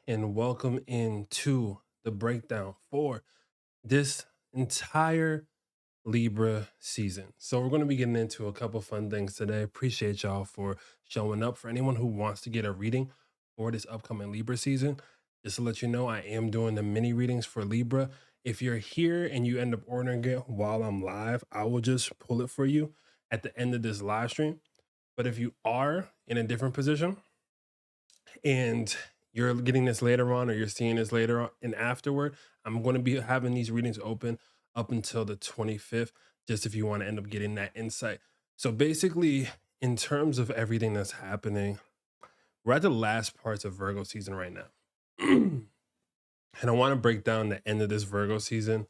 and welcome into the breakdown for this entire Libra season. So we're going to be getting into a couple fun things today. Appreciate y'all for showing up. For anyone who wants to get a reading for this upcoming Libra season, just to let you know, I am doing the mini readings for Libra. If you're here and you end up ordering it while I'm live, I will just pull it for you at the end of this live stream. But if you are in a different position, and you're getting this later on or you're seeing this later on and afterward, I'm going to be having these readings open up until the 25th, just if you want to end up getting that insight. So basically, in terms of everything that's happening, we're at the last parts of Virgo season right now. And I want to break down the end of this Virgo season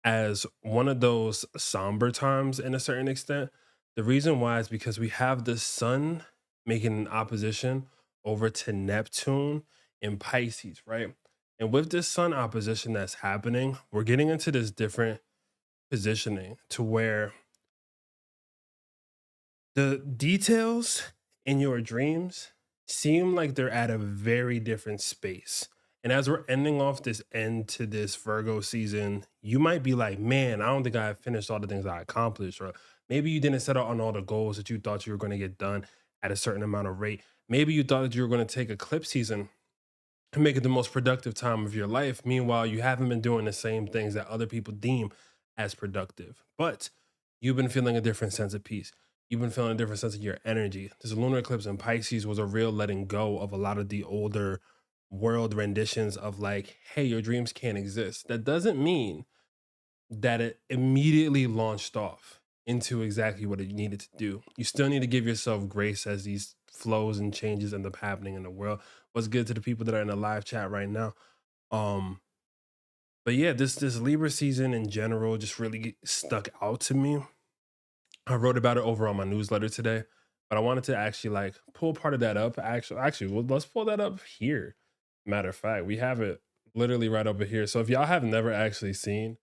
as one of those somber times in a certain extent. The reason why is because we have the sun making an opposition over to Neptune in Pisces, right? And with this sun opposition that's happening, we're getting into this different positioning to where the details in your dreams seem like they're at a very different space. And as we're ending off this end to this Virgo season, you might be like, man, I don't think I finished all the things I accomplished. Or maybe you didn't set out on all the goals that you thought you were going to get done at a certain amount of rate. Maybe you thought that you were going to take eclipse season and make it the most productive time of your life. Meanwhile, you haven't been doing the same things that other people deem as productive. But you've been feeling a different sense of peace. You've been feeling a different sense of your energy. This lunar eclipse in Pisces was a real letting go of a lot of the older world renditions of like, hey, your dreams can't exist. That doesn't mean that it immediately launched off into exactly what it needed to do. You still need to give yourself grace as these flows and changes end up happening in the world. What's good to the people that are in the live chat right now. Um, but yeah, this Libra season in general just really stuck out to me. I wrote about it over on my newsletter today, but I wanted to actually like pull part of that up. Actually, well, let's pull that up here. Matter of fact, we have it literally right over here. So if y'all have never actually seen,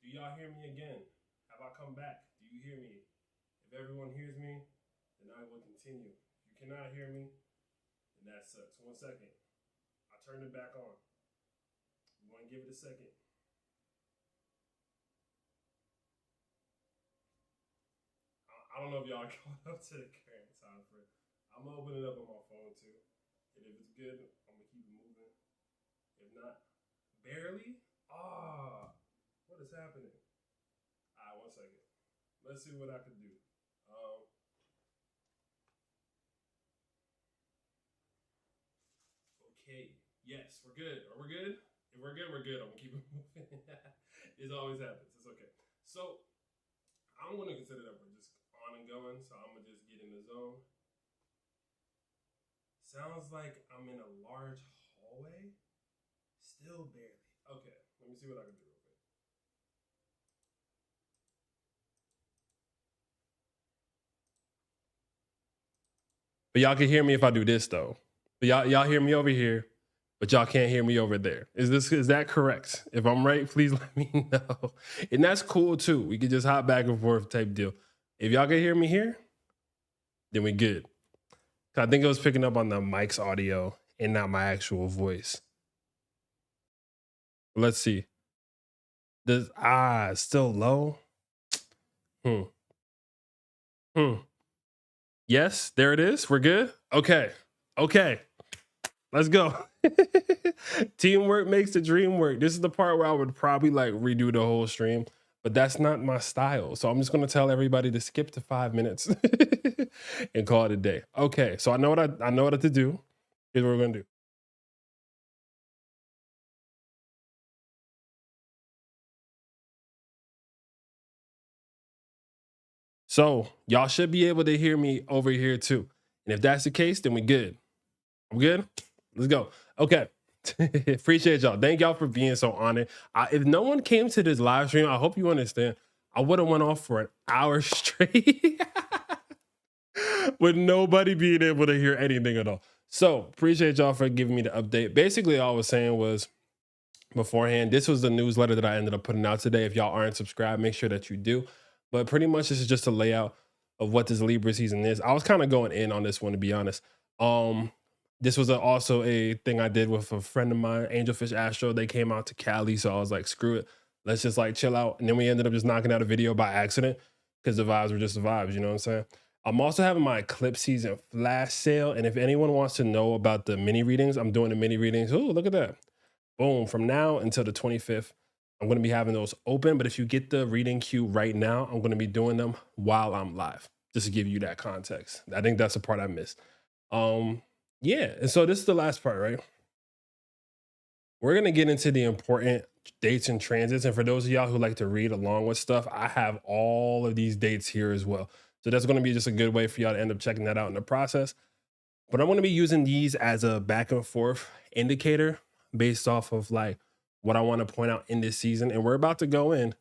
do y'all hear me again? Have I come back? Do you hear me? If everyone hears me, then I will continue. If you cannot hear me, then that sucks. 1 second. I turned it back on. You want to give it a second? I don't know if y'all caught up to the current time frame. I'm gonna open it up on my phone too. And if it's good, I'm gonna keep it moving. If not, barely? What is happening? All right, 1 second. Let's see what I can do. Um, okay. Yes, we're good. Are we good? If we're good, we're good. I'm gonna keep it moving. It always happens. It's okay. So I'm gonna consider that we're just on and going. So I'm gonna just get in the zone. Sounds like I'm in a large hallway. Still barely. Okay, let me see what I can do real quick. But y'all can hear me if I do this though. But y'all hear me over here, but y'all can't hear me over there. Is that correct? If I'm right, please let me know. And that's cool too. We can just hop back and forth type deal. If y'all can hear me here, then we good. I think it was picking up on the mic's audio and not my actual voice. Let's see. It's still low. Hmm. Yes, there it is. We're good. Okay. Let's go. Teamwork makes the dream work. This is the part where I would probably like redo the whole stream, but that's not my style. So I'm just gonna tell everybody to skip to 5 minutes and call it a day. Okay, so I know what to do. Here's what we're gonna do. So y'all should be able to hear me over here too. And if that's the case, then we good. I'm good. Let's go. Okay. Appreciate y'all. Thank y'all for being so on it. If no one came to this live stream, I hope you understand. I would have went off for an hour straight with nobody being able to hear anything at all. So appreciate y'all for giving me the update. Basically, all I was saying was beforehand, this was the newsletter that I ended up putting out today. If y'all aren't subscribed, make sure that you do. But pretty much this is just a layout of what this Libra season is. I was kind of going in on this one, to be honest. This was also a thing I did with a friend of mine, Angelfish Astro. They came out to Cali, so I was like, screw it. Let's just like chill out. And then we ended up just knocking out a video by accident because the vibes were just the vibes, you know what I'm saying? I'm also having my Eclipse season flash sale. And if anyone wants to know about the mini readings, I'm doing the mini readings. Oh, look at that. Boom. From now until the 25th, I'm going to be having those open. But if you get the reading queue right now, I'm going to be doing them while I'm live, just to give you that context. I think that's the part I missed. Yeah, and so this is the last part, right? We're gonna get into the important dates and transits. And for those of y'all who like to read along with stuff, I have all of these dates here as well. So that's gonna be just a good way for y'all to end up checking that out in the process. But I'm gonna be using these as a back and forth indicator based off of like what I want to point out in this season. And we're about to go in.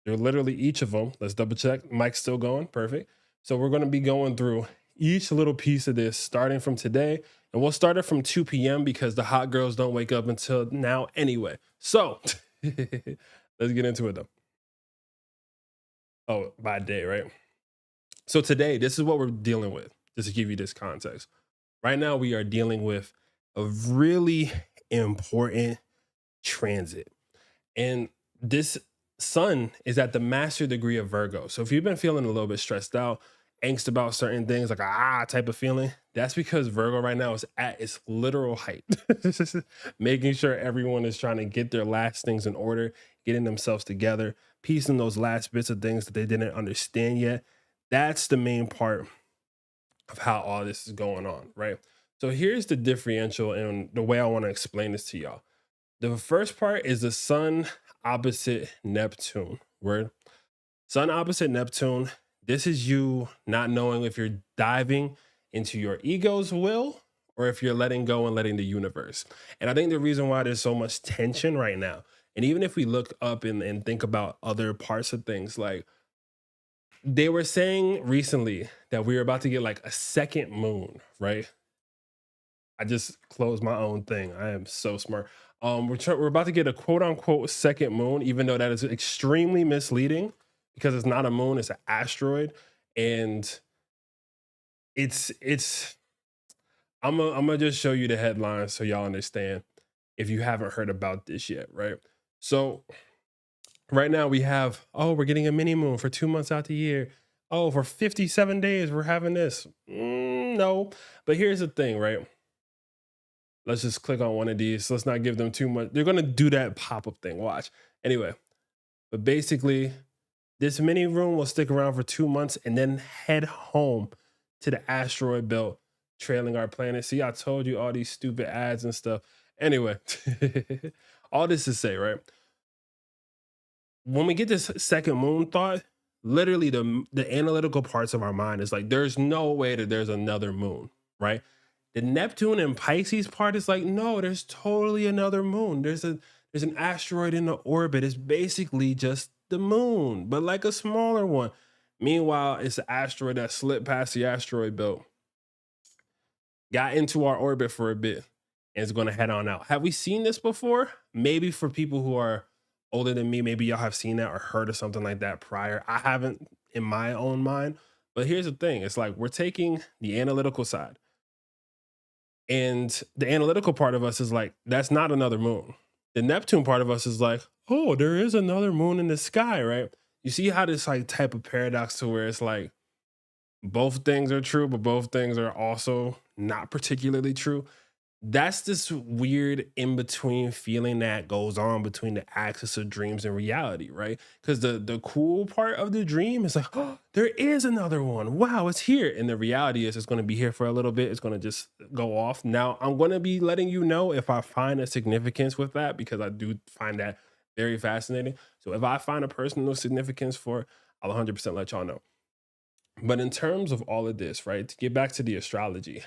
They're literally each of them. Let's double check. Mike's still going. Perfect. So we're gonna be going through each little piece of this starting from today. And we'll start it from 2 p.m. because the hot girls don't wake up until now anyway. So let's get into it though. Oh, by day, right? So today, this is what we're dealing with, just to give you this context. Right now, we are dealing with a really important transit. And this sun is at the master degree of Virgo. So if you've been feeling a little bit stressed out, angst about certain things, like type of feeling, that's because Virgo right now is at its literal height. Making sure everyone is trying to get their last things in order, getting themselves together, piecing those last bits of things that they didn't understand yet. That's the main part of how all this is going on, right? So here's the differential and the way I want to explain this to y'all. The first part is the sun opposite Neptune. Word. Sun opposite Neptune. This is you not knowing if you're diving into your ego's will or if you're letting go and letting the universe. And I think the reason why there's so much tension right now, and even if we look up and think about other parts of things, like they were saying recently that we were about to get like a second moon, right? I just closed my own thing. I am so smart. We're about to get a quote unquote second moon, even though that is extremely misleading because it's not a moon, it's an asteroid. And it's I'm gonna just show you the headlines so y'all understand if you haven't heard about this yet, right? So right now we have, oh, we're getting a mini moon for 2 months out the year. Oh, for 57 days, we're having this. No, but here's the thing, right? Let's just click on one of these. Let's not give them too much. They're going to do that pop-up thing. Watch. Anyway, but basically, this mini room will stick around for 2 months and then head home to the asteroid belt, trailing our planet. See, I told you all these stupid ads and stuff. Anyway, all this to say, right? When we get this second moon thought, literally the analytical parts of our mind is like, there's no way that there's another moon, right? The Neptune and Pisces part is like, no, there's totally another moon. There's an asteroid in the orbit. It's basically just the moon, but like a smaller one. Meanwhile, it's an asteroid that slipped past the asteroid belt, got into our orbit for a bit, and it's going to head on out. Have we seen this before? Maybe for people who are older than me, maybe y'all have seen that or heard of something like that prior. I haven't in my own mind, but here's the thing. It's like we're taking the analytical side. And the analytical part of us is like, that's not another moon. The Neptune part of us is like, oh, there is another moon in the sky, right? You see how this like type of paradox to where it's like both things are true, but both things are also not particularly true. that's this weird in between feeling that goes on between the axis of dreams and reality, right? Because the cool part of the dream is like, oh, there is another one. Wow, it's here. And the reality is it's going to be here for a little bit. It's going to just go off. Now, I'm going to be letting you know if I find a significance with that, because I do find that very fascinating. So if I find a personal significance for it, I'll 100% let y'all know. But in terms of all of this, right, to get back to the astrology,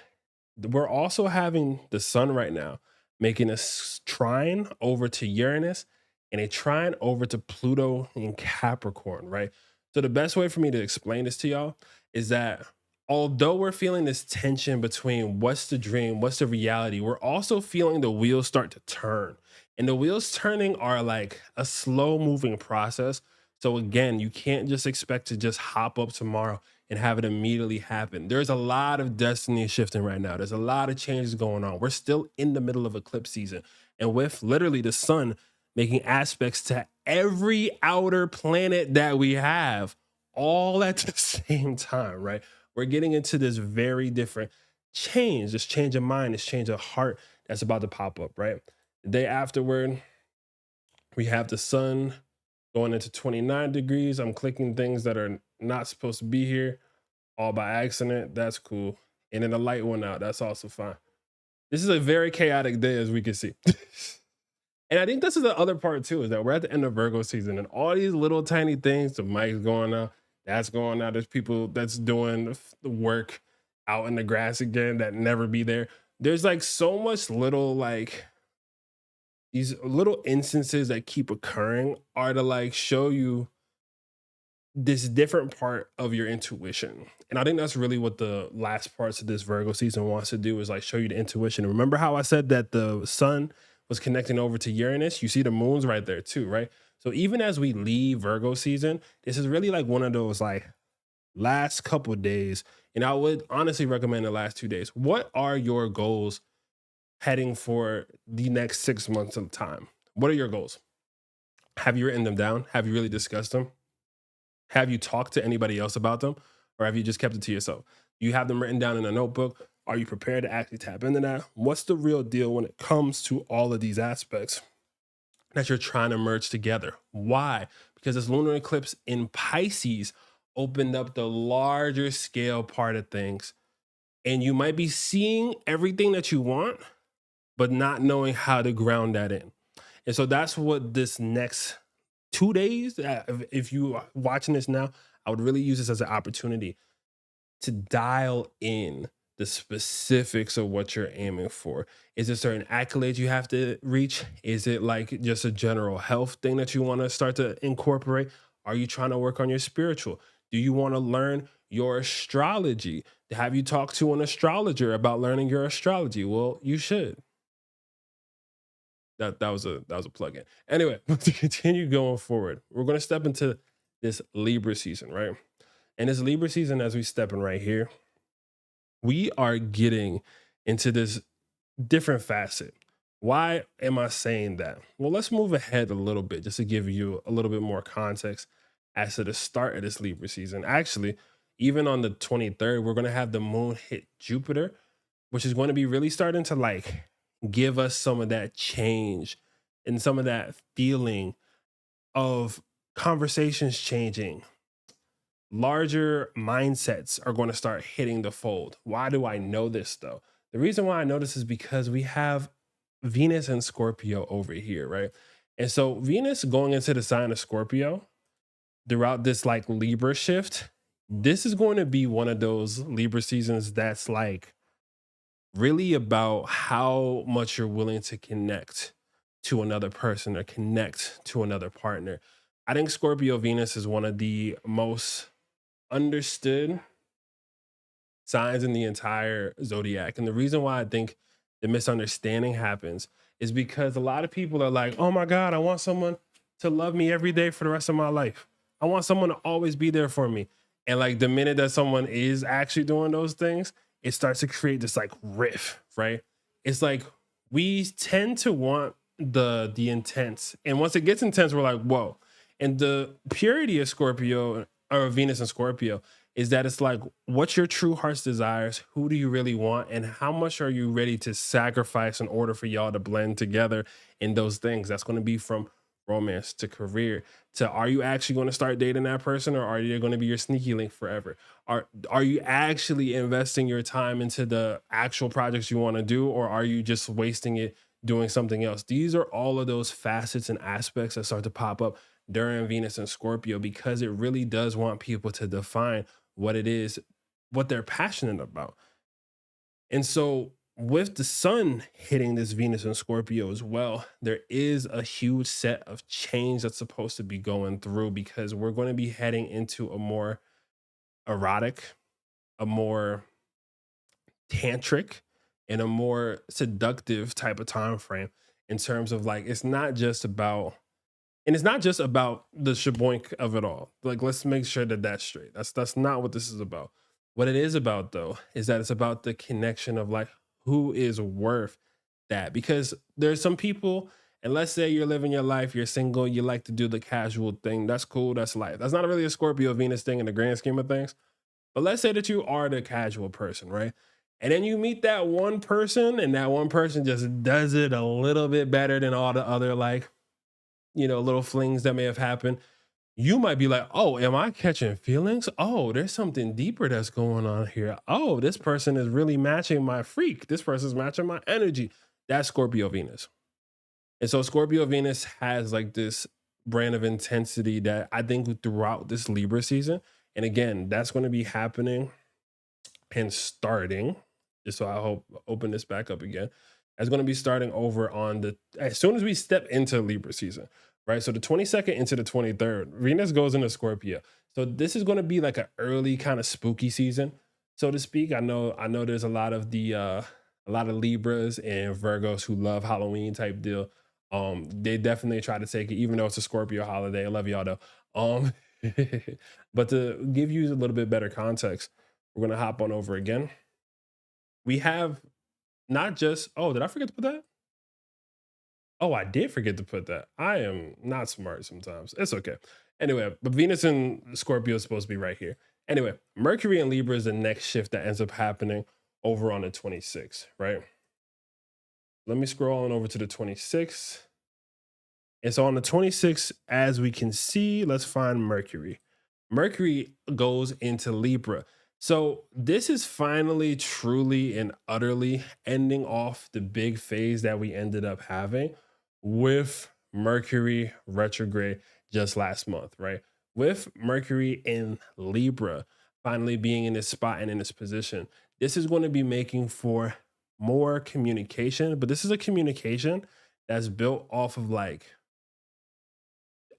we're also having the sun right now making a trine over to Uranus and a trine over to Pluto in Capricorn, right? So the best way for me to explain this to y'all is that although we're feeling this tension between what's the dream, what's the reality, we're also feeling the wheels start to turn. And the wheels turning are like a slow moving process. So again, you can't just expect to just hop up tomorrow and have it immediately happen. There's a lot of destiny shifting right now. There's a lot of changes going on. We're still in the middle of eclipse season. And with literally the sun making aspects to every outer planet that we have, all at the same time, right? We're getting into this very different change, this change of mind, this change of heart that's about to pop up, right? The day afterward, we have the sun going into 29 degrees. I'm clicking things that are not supposed to be here all by accident. That's cool. And then the light went out. That's also fine. This is a very chaotic day, as we can see. And I think this is the other part too, is that we're at the end of Virgo season and all these little tiny things, the mic's going out, that's going out. There's people that's doing the work out in the grass again that never be there. There's like so much little, like these little instances that keep occurring are to like show you this different part of your intuition. And I think that's really what the last parts of this Virgo season wants to do, is like show you the intuition. Remember how I said that the sun was connecting over to Uranus? You see the moon's right there too, right? So even as we leave Virgo season, this is really like one of those like last couple of days. And I would honestly recommend the last 2 days. What are your goals heading for the next 6 months of time? What are your goals? Have you written them down? Have you really discussed them? Have you talked to anybody else about them? Or have you just kept it to yourself? You have them written down in a notebook. Are you prepared to actually tap into that? What's the real deal when it comes to all of these aspects that you're trying to merge together? Why? Because this lunar eclipse in Pisces opened up the larger scale part of things. And you might be seeing everything that you want, but not knowing how to ground that in. And so that's what this next 2 days, if you are watching this now, I would really use this as an opportunity to dial in the specifics of what you're aiming for. Is it certain accolades you have to reach? Is it like just a general health thing that you want to start to incorporate? Are you trying to work on your spiritual? Do you want to learn your astrology? Have you talked to an astrologer about learning your astrology? Well, you should. That was a plug-in. Anyway, to continue going forward, we're going to step into this Libra season, right? And this Libra season, as we step in right here, we are getting into this different facet. Why am I saying that? Well, let's move ahead a little bit just to give you a little bit more context as to the start of this Libra season. Actually, even on the 23rd, we're going to have the moon hit Jupiter, which is going to be really starting to like give us some of that change and some of that feeling of conversations changing. Larger mindsets are going to start hitting the fold. Why do I know this though? The reason why I know this is because we have Venus and Scorpio over here, right? And so Venus going into the sign of Scorpio throughout this like Libra shift, this is going to be one of those Libra seasons that's like really about how much you're willing to connect to another person or connect to another partner. I think Scorpio Venus is one of the most understood signs in the entire zodiac. And the reason why I think the misunderstanding happens is because a lot of people are like, oh my God, I want someone to love me every day for the rest of my life. I want someone to always be there for me. And like the minute that someone is actually doing those things, it starts to create this like riff, right? It's like we tend to want the intense. And once it gets intense, we're like, whoa. And the purity of Scorpio or Venus and Scorpio is that it's like, what's your true heart's desires? Who do you really want? And how much are you ready to sacrifice in order for y'all to blend together in those things? That's going to be from romance to career to, are you actually going to start dating that person, or are you going to be your sneaky link forever? Are you actually investing your time into the actual projects you want to do, or are you just wasting it doing something else? These are all of those facets and aspects that start to pop up during Venus and Scorpio, because it really does want people to define what it is, what they're passionate about. And so, with the sun hitting this Venus and Scorpio as well, there is a huge set of change that's supposed to be going through, because we're going to be heading into a more erotic, a more tantric, and a more seductive type of time frame, in terms of like, it's not just about, and it's not just about the shaboink of it all. Like, let's make sure that that's straight. That's not what this is about. What it is about, though, is that it's about the connection of like, who is worth that. Because there's some people, and let's say you're living your life, you're single, you like to do the casual thing. That's cool. That's life. That's not really a Scorpio Venus thing in the grand scheme of things. But let's say that you are the casual person, right? And then you meet that one person, and that one person just does it a little bit better than all the other, like, little flings that may have happened. You might be like, oh, am I catching feelings? Oh, there's something deeper that's going on here. Oh, this person is really matching my freak. This person's matching my energy. That's Scorpio Venus. And so Scorpio Venus has like this brand of intensity that I think throughout this Libra season. And again, that's going to be happening and starting, just so I hope open this back up again. It's going to be starting over on as soon as we step into Libra season, right? So the 22nd into the 23rd, Venus goes into Scorpio. So this is going to be like an early kind of spooky season, so to speak. I know there's a lot of Libras and Virgos who love Halloween type deal. They definitely try to take it, even though it's a Scorpio holiday. I love y'all though. But to give you a little bit better context, we're going to hop on over again. We have not just, oh, did I forget to put that? Oh, I did forget to put that. I am not smart sometimes. It's okay. Anyway, but Venus and Scorpio is supposed to be right here. Anyway, Mercury and Libra is the next shift that ends up happening over on the 26th, right? Let me scroll on over to the 26th. And so on the 26th, as we can see, let's find Mercury. Mercury goes into Libra. So this is finally, truly, and utterly ending off the big phase that we ended up having with Mercury retrograde just last month, right? With Mercury in Libra finally being in this spot and in this position, this is going to be making for more communication, but this is a communication that's built off of like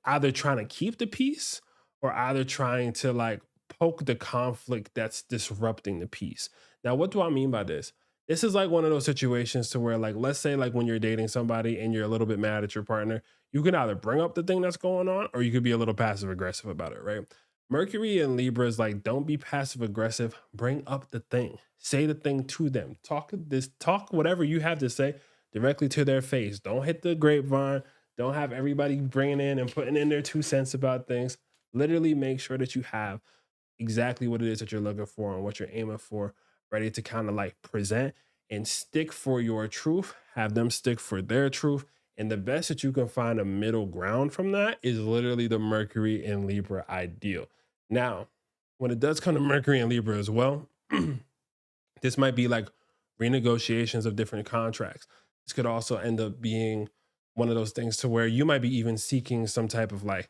either trying to keep the peace or either trying to like poke the conflict that's disrupting the peace. Now, what do I mean by this? This is like one of those situations to where, like, let's say like when you're dating somebody and you're a little bit mad at your partner, you can either bring up the thing that's going on or you could be a little passive aggressive about it, right? Mercury and Libra is like, don't be passive aggressive, bring up the thing, say the thing to them, talk whatever you have to say directly to their face. Don't hit the grapevine. Don't have everybody bringing in and putting in their 2 cents about things. Literally make sure that you have exactly what it is that you're looking for and what you're aiming for, ready to kind of like present and stick for your truth, have them stick for their truth. And the best that you can find a middle ground from that is literally the Mercury and Libra ideal. Now, when it does come to Mercury and Libra as well, this might be like renegotiations of different contracts. This could also end up being one of those things to where you might be even seeking some type of like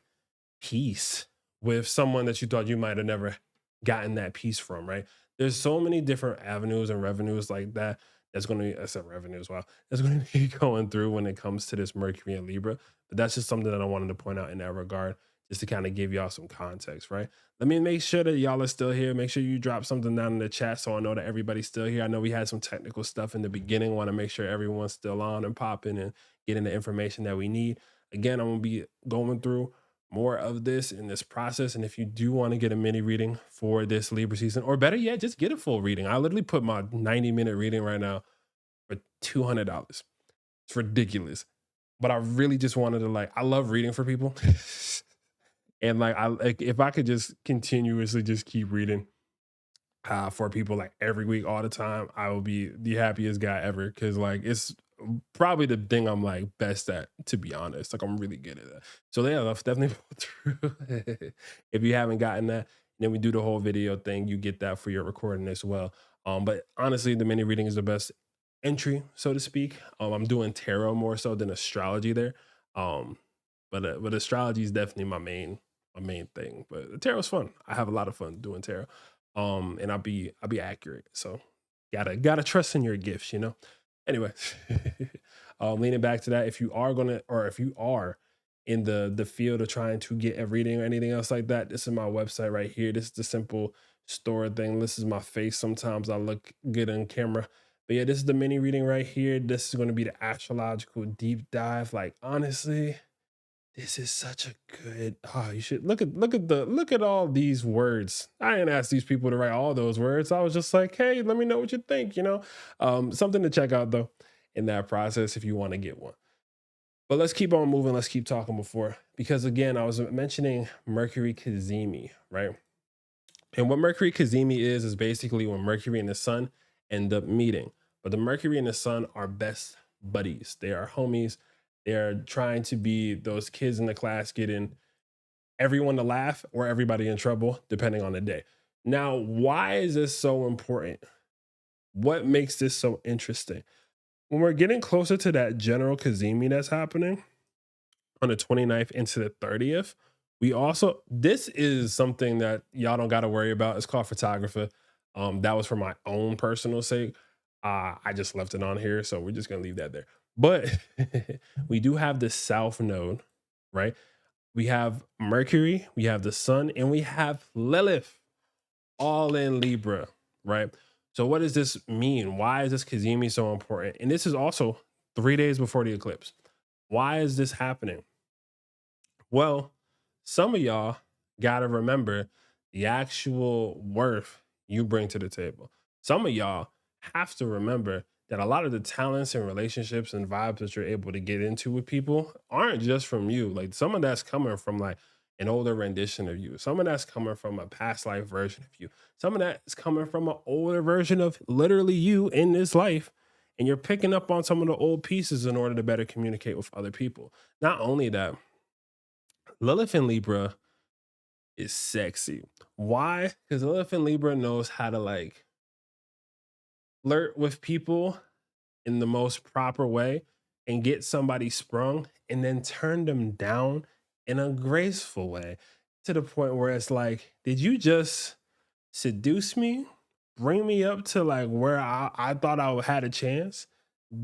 peace with someone that you thought you might have never gotten that peace from, right? There's so many different avenues and revenues like that that's going to be, I said revenues, wow, that's going to be going through when it comes to this Mercury and Libra. But that's just something that I wanted to point out in that regard, just to kind of give y'all some context, right? Let me make sure that y'all are still here. Make sure you drop something down in the chat so I know that everybody's still here. I know we had some technical stuff in the beginning. Want to make sure everyone's still on and popping and getting the information that we need. Again, I'm going to be going through more of this in this process. And if you do want to get a mini reading for this Libra season, or better yet, just get a full reading. I literally put my 90-minute reading right now for $200. It's ridiculous. But I really just wanted to I love reading for people. And if I could just continuously just keep reading for people like every week, all the time, I will be the happiest guy ever because like it's probably the thing I'm like best at, to be honest. Like I'm really good at that. So yeah, that's definitely true. If you haven't gotten that, then we do the whole video thing. You get that for your recording as well. But honestly, the mini reading is the best entry, so to speak. I'm doing tarot more so than astrology there. Um, but astrology is definitely my main thing. But tarot's fun. I have a lot of fun doing tarot. And I'll be accurate. So gotta trust in your gifts, you know. Anyway, leaning back to that, if you are gonna, or if you are in the field of trying to get a reading or anything else like that, this is my website right here. This is the simple store thing. This is my face. Sometimes I look good on camera. But yeah, this is the mini reading right here. This is going to be the astrological deep dive. Like honestly, this is such a good. Oh, you should look at all these words. I didn't ask these people to write all those words. I was just like, hey, let me know what you think. Something to check out though in that process if you want to get one. But let's keep on moving. Let's keep talking before, because again, I was mentioning Mercury Cazimi, right? And what Mercury Cazimi is basically when Mercury and the Sun end up meeting. But the Mercury and the Sun are best buddies. They are homies. They are trying to be those kids in the class getting everyone to laugh or everybody in trouble, depending on the day. Now, why is this so important? What makes this so interesting? When we're getting closer to that general Cazimi that's happening on the 29th into the 30th, this is something that y'all don't got to worry about. It's called photographer. That was for my own personal sake. I just left it on here, so we're just gonna leave that there. But we do have the South Node, right? We have Mercury, we have the Sun, and we have Lilith, all in Libra, right? So what does this mean? Why is this Cazimi so important? And this is also 3 days before the eclipse. Why is this happening? Well, some of y'all got to remember the actual worth you bring to the table. Some of y'all have to remember that a lot of the talents and relationships and vibes that you're able to get into with people aren't just from you. Like some of that's coming from like an older rendition of you. Some of that's coming from a past life version of you. Some of that is coming from an older version of literally you in this life. And you're picking up on some of the old pieces in order to better communicate with other people. Not only that, Lilith in Libra is sexy. Why? Because Lilith in Libra knows how to like flirt with people in the most proper way and get somebody sprung and then turn them down in a graceful way, to the point where it's like, did you just seduce me? Bring me up to like where I thought I had a chance,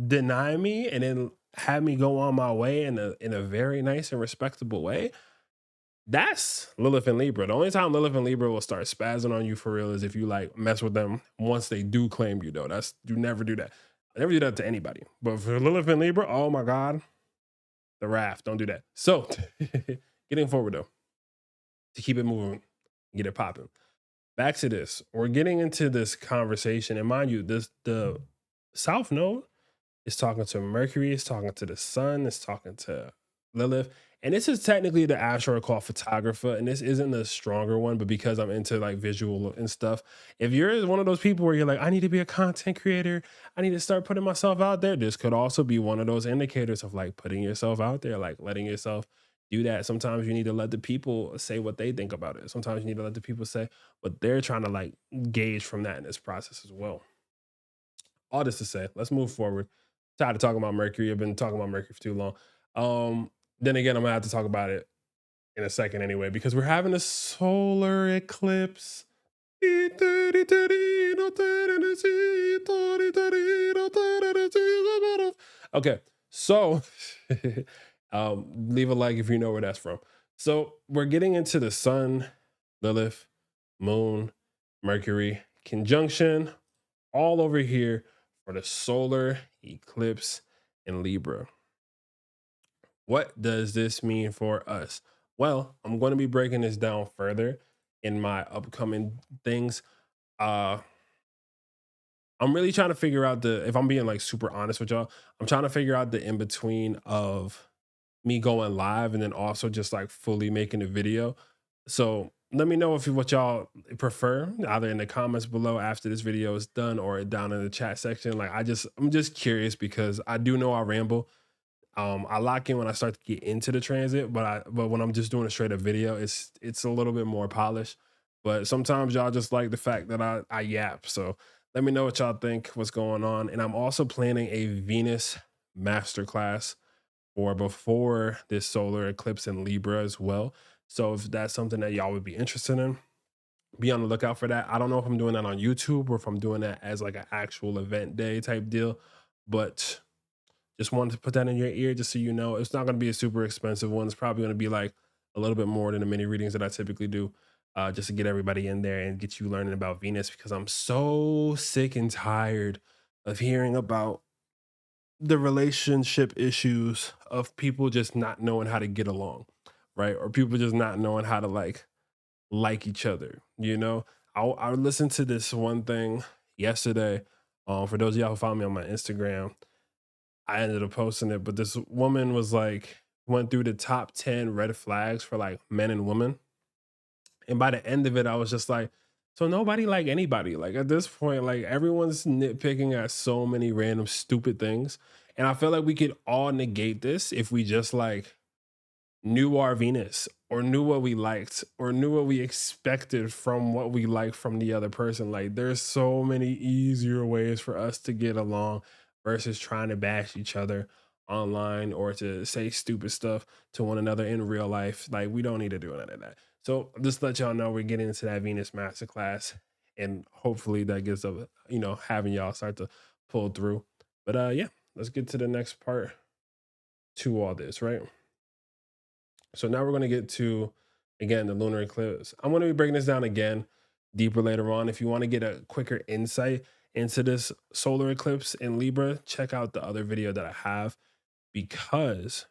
deny me, and then have me go on my way in a very nice and respectable way? That's Lilith and Libra. The only time Lilith and Libra will start spazzing on you for real is if you like mess with them once they do claim you though. You never do that. I never do that to anybody. But for Lilith and Libra, oh my God, the wrath. Don't do that. So getting forward though, to keep it moving, get it popping. Back to this. We're getting into this conversation. And mind you, the South Node is talking to Mercury, it's talking to the Sun, it's talking to Lilith. And this is technically the astro called photographer, and this isn't the stronger one, but because I'm into like visual and stuff, if you're one of those people where you're like, I need to be a content creator, I need to start putting myself out there, this could also be one of those indicators of like putting yourself out there, like letting yourself do that. Sometimes you need to let the people say what they think about it. Sometimes you need to let the people say what they're trying to like gauge from that in this process as well. All this to say, let's move forward. Tired of talking about Mercury. I've been talking about Mercury for too long. Then again, I'm gonna have to talk about it in a second anyway, because we're having a solar eclipse. Okay, so leave a like if you know where that's from. So we're getting into the Sun, Lilith, Moon, Mercury conjunction all over here for the solar eclipse in Libra. What does this mean for us? Well, I'm going to be breaking this down further in my upcoming things. I'm really trying to figure out if I'm being like super honest with y'all, I'm trying to figure out the in between of me going live and then also just like fully making a video. So let me know if what y'all prefer, either in the comments below after this video is done or down in the chat section. Like I'm just curious because I do know I ramble. I lock in when I start to get into the transit, but when I'm just doing a straight up video, it's a little bit more polished. But sometimes y'all just like the fact that I yap. So let me know what y'all think, what's going on. And I'm also planning a Venus masterclass for before this solar eclipse in Libra as well. So if that's something that y'all would be interested in, be on the lookout for that. I don't know if I'm doing that on YouTube or if I'm doing that as like an actual event day type deal, but just wanted to put that in your ear just so you know. It's not going to be a super expensive one. It's probably going to be like a little bit more than the mini readings that I typically do, just to get everybody in there and get you learning about Venus, because I'm so sick and tired of hearing about the relationship issues of people just not knowing how to get along, right? Or people just not knowing how to like each other. You know, I listened to this one thing yesterday. For those of y'all who follow me on my Instagram, I ended up posting it, but this woman was like, went through the top 10 red flags for like men and women. And by the end of it, I was just like, so nobody like anybody. Like at this point, like everyone's nitpicking at so many random stupid things. And I feel like we could all negate this if we just like knew our Venus, or knew what we liked, or knew what we expected from what we like from the other person. Like there's so many easier ways for us to get along versus trying to bash each other online or to say stupid stuff to one another in real life. Like we don't need to do none of that. So just let y'all know we're getting into that Venus masterclass, and hopefully that gets up, you know, having y'all start to pull through. But yeah, let's get to the next part to all this, right? So now we're going to get to, again, the lunar eclipse. I'm going to be breaking this down again deeper later on. If you want to get a quicker insight into this solar eclipse in Libra, check out the other video that I have, because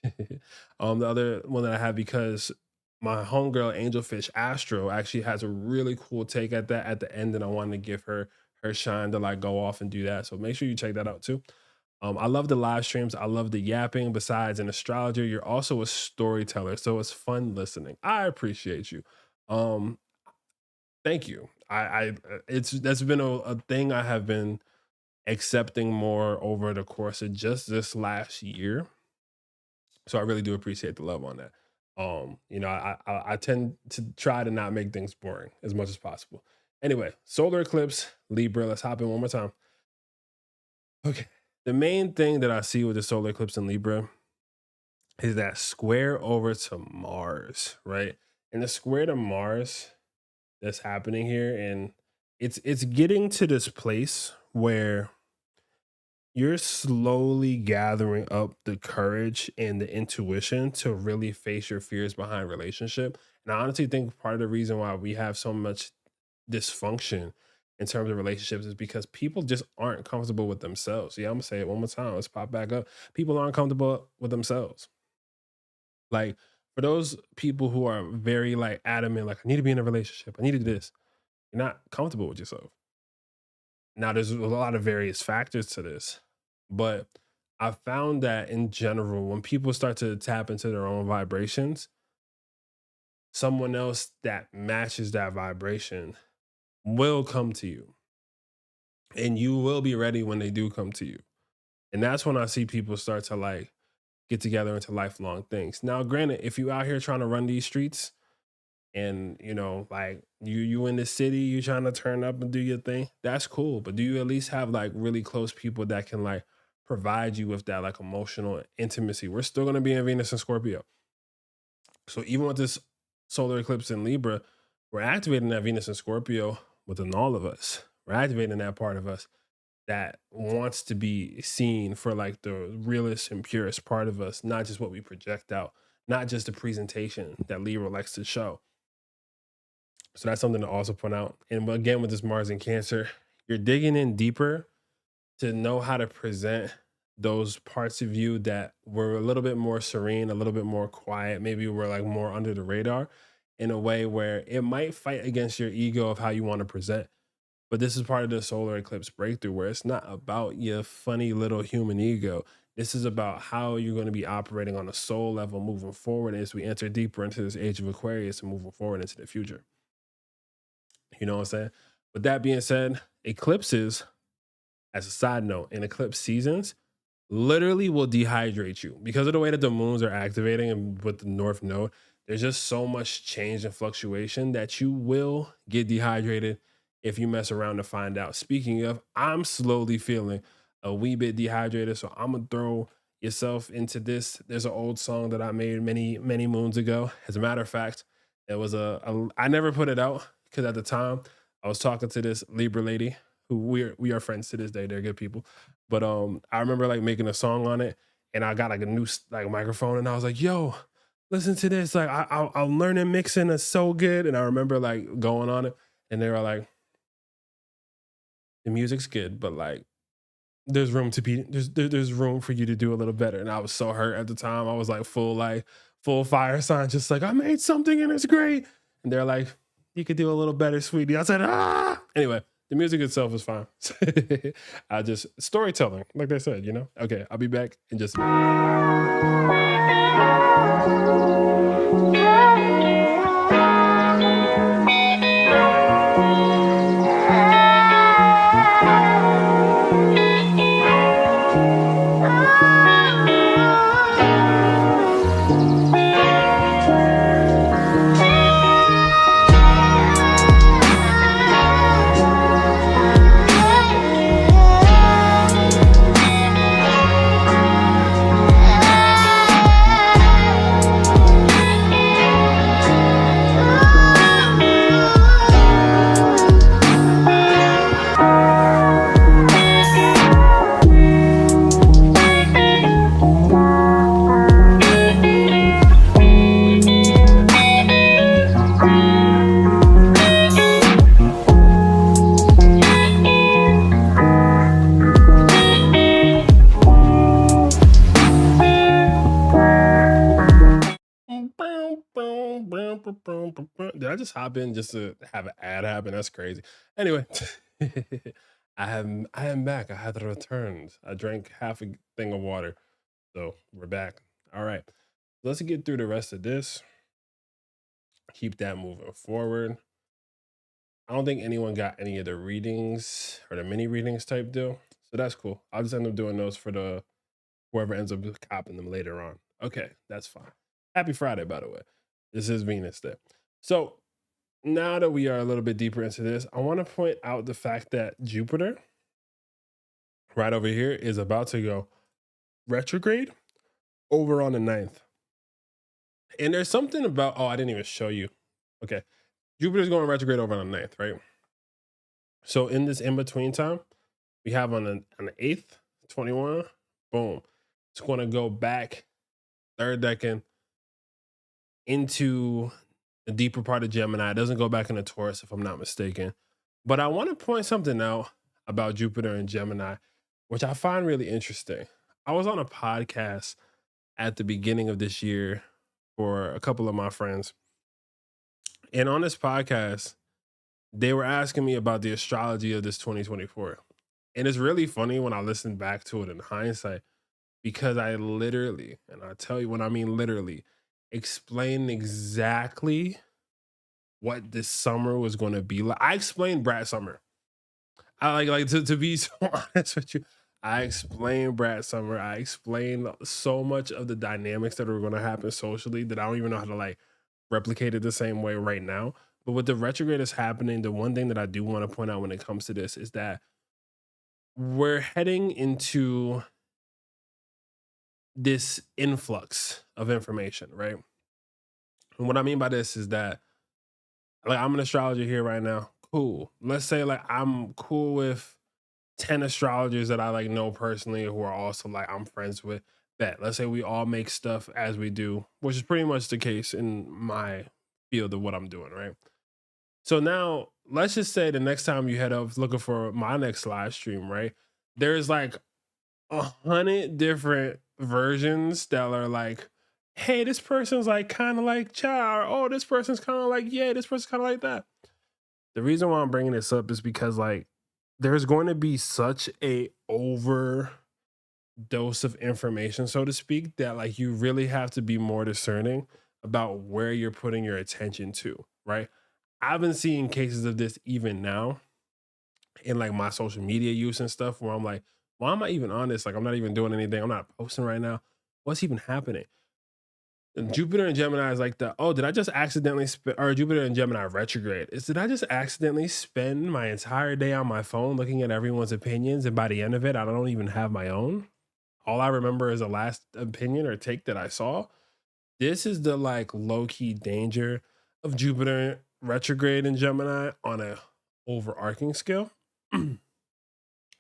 the other one that I have, because my homegirl Angelfish Astro actually has a really cool take at that at the end, and I wanted to give her shine to like go off and do that. So make sure you check that out too. I love the live streams. I love the yapping. Besides an astrologer, you're also a storyteller, so it's fun listening. I appreciate you. Um, Thank you. It's that's been a thing I have been accepting more over the course of just this last year. So I really do appreciate the love on that. You know, I tend to try to not make things boring as much as possible. Anyway, solar eclipse, Libra. Let's hop in one more time. Okay. The main thing that I see with the solar eclipse in Libra is that square over to Mars, right? And the square to Mars that's happening here, and it's getting to this place where you're slowly gathering up the courage and the intuition to really face your fears behind relationship. And I honestly think part of the reason why we have so much dysfunction in terms of relationships is because people just aren't comfortable with themselves. Yeah, I'm gonna say it one more time. Let's pop back up. People aren't comfortable with themselves. Like for those people who are very like adamant, like I need to be in a relationship, I need to do this. You're not comfortable with yourself. Now there's a lot of various factors to this, but I found that in general, when people start to tap into their own vibrations, someone else that matches that vibration will come to you, and you will be ready when they do come to you. And that's when I see people start to like get together into lifelong things. Now, granted, if you out here trying to run these streets and you know, like you in the city, you trying to turn up and do your thing, that's cool. But do you at least have like really close people that can like provide you with that like emotional intimacy? We're still gonna be in Venus and Scorpio. So even with this solar eclipse in Libra, we're activating that Venus and Scorpio within all of us. We're activating that part of us that wants to be seen for like the realest and purest part of us, not just what we project out, not just the presentation that Libra likes to show. So that's something to also point out. And again, with this Mars in Cancer, you're digging in deeper to know how to present those parts of you that were a little bit more serene, a little bit more quiet, maybe were like more under the radar, in a way where it might fight against your ego of how you want to present. But this is part of the solar eclipse breakthrough, where it's not about your funny little human ego. This is about how you're going to be operating on a soul level moving forward as we enter deeper into this age of Aquarius and moving forward into the future. You know what I'm saying? With that being said, eclipses, as a side note, in eclipse seasons, literally will dehydrate you because of the way that the moons are activating and with the North Node. There's just so much change and fluctuation that you will get dehydrated if you mess around to find out. Speaking of, I'm slowly feeling a wee bit dehydrated, so I'm gonna throw yourself into this. There's an old song that I made many moons ago. As a matter of fact, it was I never put it out because at the time I was talking to this Libra lady who we are friends to this day. They're good people. But I remember like making a song on it, and I got like a new like microphone, and I was like, "Yo, listen to this! Like I'm learning mixing. It's so good." And I remember like going on it, and they were like, "The music's good, but like there's room to be there's room for you to do a little better." And I was so hurt at the time. I was like full fire sign, just like I made something and it's great. And they're like, "You could do a little better, sweetie." I said, "Ah." Anyway, the music itself is fine. I just storytelling, like they said, you know. Okay, I'll be back in just a Did I just hop in just to have an ad happen? That's crazy. Anyway, I am back. I had returned. I drank half a thing of water. So we're back. All right. Let's get through the rest of this. Keep that moving forward. I don't think anyone got any of the readings or the mini readings type deal. So that's cool. I'll just end up doing those for the whoever ends up copping them later on. Okay, that's fine. Happy Friday, by the way. This is Venus Day. So now that we are a little bit deeper into this, I want to point out the fact that Jupiter right over here is about to go retrograde over on the 9th. And there's something about, I didn't even show you. Okay. Jupiter's going retrograde over on the 9th, right? So in this in-between time, we have on the 8th, 21, boom. It's going to go back third decan into the deeper part of Gemini. It doesn't go back into Taurus, if I'm not mistaken. But I want to point something out about Jupiter and Gemini, which I find really interesting. I was on a podcast at the beginning of this year for a couple of my friends. And on this podcast, they were asking me about the astrology of this 2024. And it's really funny when I listen back to it in hindsight, because I literally, and I tell you when I mean literally, explained exactly what this summer was going to be like. I explained Brat Summer. I like to be so honest with you. I explained Brat Summer. I explained so much of the dynamics that are going to happen socially that I don't even know how to like replicate it the same way right now. But with the retrograde is happening, the one thing that I do want to point out when it comes to this is that we're heading into this influx of information, right? And what I mean by this is that, like, I'm an astrologer here right now. Cool. Let's say like I'm cool with 10 astrologers that I like know personally who are also like I'm friends with. Bet. Let's say we all make stuff as we do, which is pretty much the case in my field of what I'm doing, right? So now let's just say the next time you head up looking for my next live stream, right? There's like 100 different versions that are like, hey, this person's like kind of like Cha, or oh, this person's kind of like, yeah, this person's kind of like that. The reason why I'm bringing this up is because like there's going to be such a dose of information, so to speak, that like you really have to be more discerning about where you're putting your attention to, right? I've been seeing cases of this even now in like my social media use and stuff where I'm like, why am I even on this? Like, I'm not even doing anything. I'm not posting right now. What's even happening? And Jupiter and Gemini is like the, oh, did I just accidentally spend, or Jupiter and Gemini retrograde is, did I just accidentally spend my entire day on my phone looking at everyone's opinions? And by the end of it, I don't even have my own. All I remember is the last opinion or take that I saw. This is the like low key danger of Jupiter retrograde in Gemini on a overarching scale.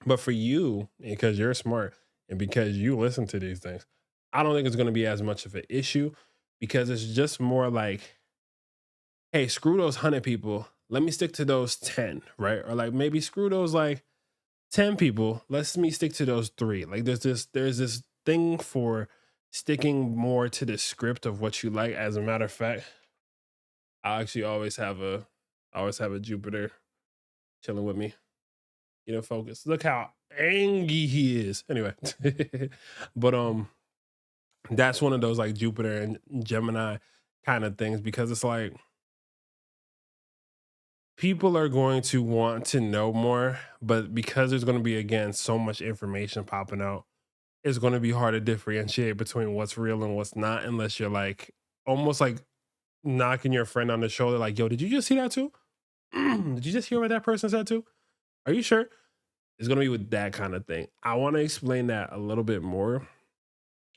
But for you, because you're smart and because you listen to these things, I don't think it's going to be as much of an issue because it's just more like, hey, screw those 100 people. Let me stick to those 10, right? Or like maybe screw those like 10 people. Let me stick to those 3. Like there's this thing for sticking more to the script of what you like. As a matter of fact, I actually always have a Jupiter chilling with me. You know, focus. Look how angry he is. Anyway, but that's one of those like Jupiter and Gemini kind of things because it's like people are going to want to know more, but because there's going to be again so much information popping out, it's going to be hard to differentiate between what's real and what's not unless you're like almost like knocking your friend on the shoulder, like, yo, did you just see that too? Did you just hear what that person said too? Are you sure? It's gonna be with that kind of thing. I want to explain that a little bit more.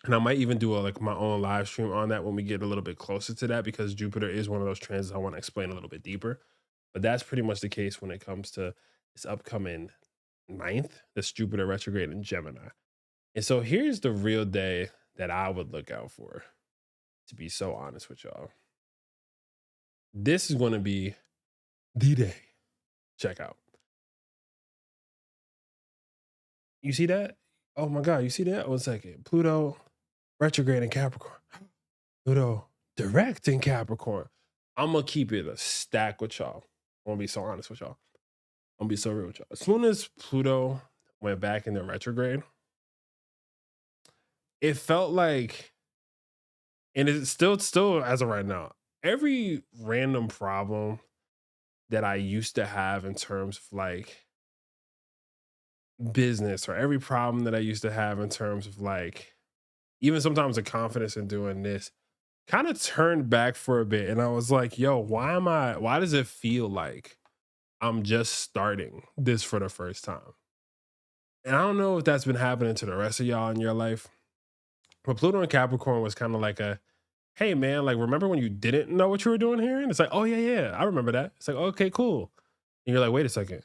And I might even do a, like my own live stream on that when we get a little bit closer to that because Jupiter is one of those transits I want to explain a little bit deeper. But that's pretty much the case when it comes to this upcoming ninth, this Jupiter retrograde in Gemini. And so here's the real day that I would look out for, to be so honest with y'all. This is going to be the day. Check out. You see that? Oh my God, you see that? 1 second. Pluto retrograde in Capricorn. Pluto direct in Capricorn. I'm going to keep it a stack with y'all. I'm going to be so honest with y'all. I'm going to be so real with y'all. As soon as Pluto went back in the retrograde, it felt like, and it's still as of right now, every random problem that I used to have in terms of like business or every problem that I used to have in terms of like even sometimes the confidence in doing this kind of turned back for a bit. And I was like, yo, why does it feel like I'm just starting this for the first time? And I don't know if that's been happening to the rest of y'all in your life, but Pluto and Capricorn was kind of like a, hey man, like remember when you didn't know what you were doing here? And it's like, oh yeah, I remember that. It's like, okay, cool. And you're like, wait a second.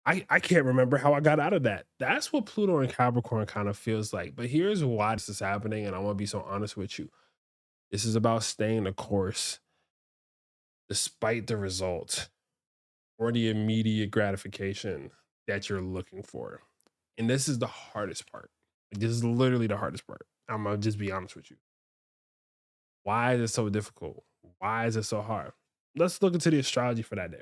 I can't remember how I got out of that. That's what Pluto and Capricorn kind of feels like. But here's why this is happening, and I want to be so honest with you. This is about staying the course despite the result or the immediate gratification that you're looking for. And this is the hardest part. Like, this is literally the hardest part. I'm gonna just be honest with you. Why is it so difficult? Why is it so hard? Let's look into the astrology for that day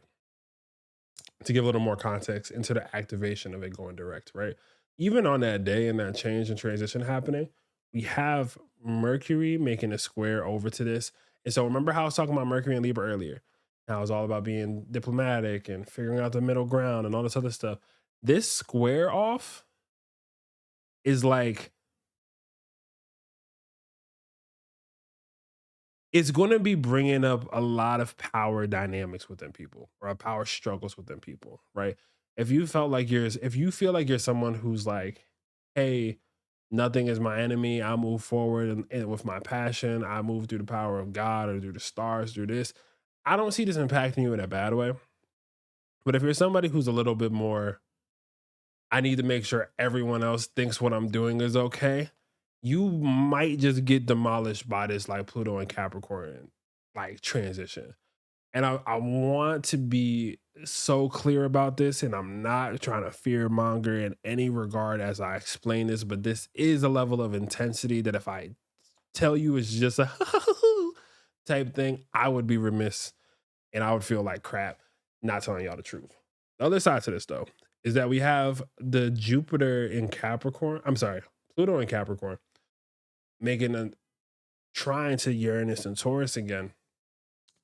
to give a little more context into the activation of it going direct, right? Even on that day and that change and transition happening, we have Mercury making a square over to this. And so remember how I was talking about Mercury and Libra earlier? How it was all about being diplomatic and figuring out the middle ground and all this other stuff. This square off is like, it's going to be bringing up a lot of power dynamics within people or power struggles within people, right? If you feel like you're someone who's like, hey, nothing is my enemy, I move forward and with my passion, I move through the power of God or through the stars, through this. I don't see this impacting you in a bad way. But if you're somebody who's a little bit more, I need to make sure everyone else thinks what I'm doing is okay, you might just get demolished by this like Pluto and Capricorn like transition. And I want to be so clear about this, and I'm not trying to fear monger in any regard as I explain this, but this is a level of intensity that if I tell you it's just a type thing, I would be remiss and I would feel like crap not telling y'all the truth. The other side to this though is that we have the Jupiter in Capricorn. I'm sorry, Pluto and Capricorn, making a trying to Uranus and Taurus again.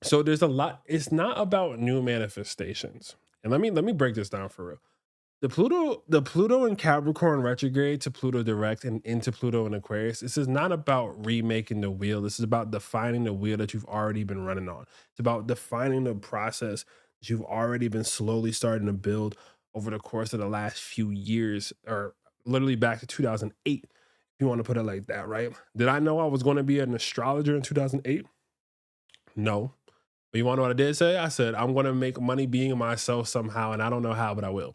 So there's a lot. It's not about new manifestations. And let me break this down for real. The Pluto and Capricorn retrograde to Pluto direct and into Pluto and Aquarius. This is not about remaking the wheel. This is about defining the wheel that you've already been running on. It's about defining the process that you've already been slowly starting to build over the course of the last few years, or literally back to 2008, if you want to put it like that, right? Did I know I was going to be an astrologer in 2008? No. But you want to know what I did say? I said, I'm going to make money being myself somehow, and I don't know how, but I will.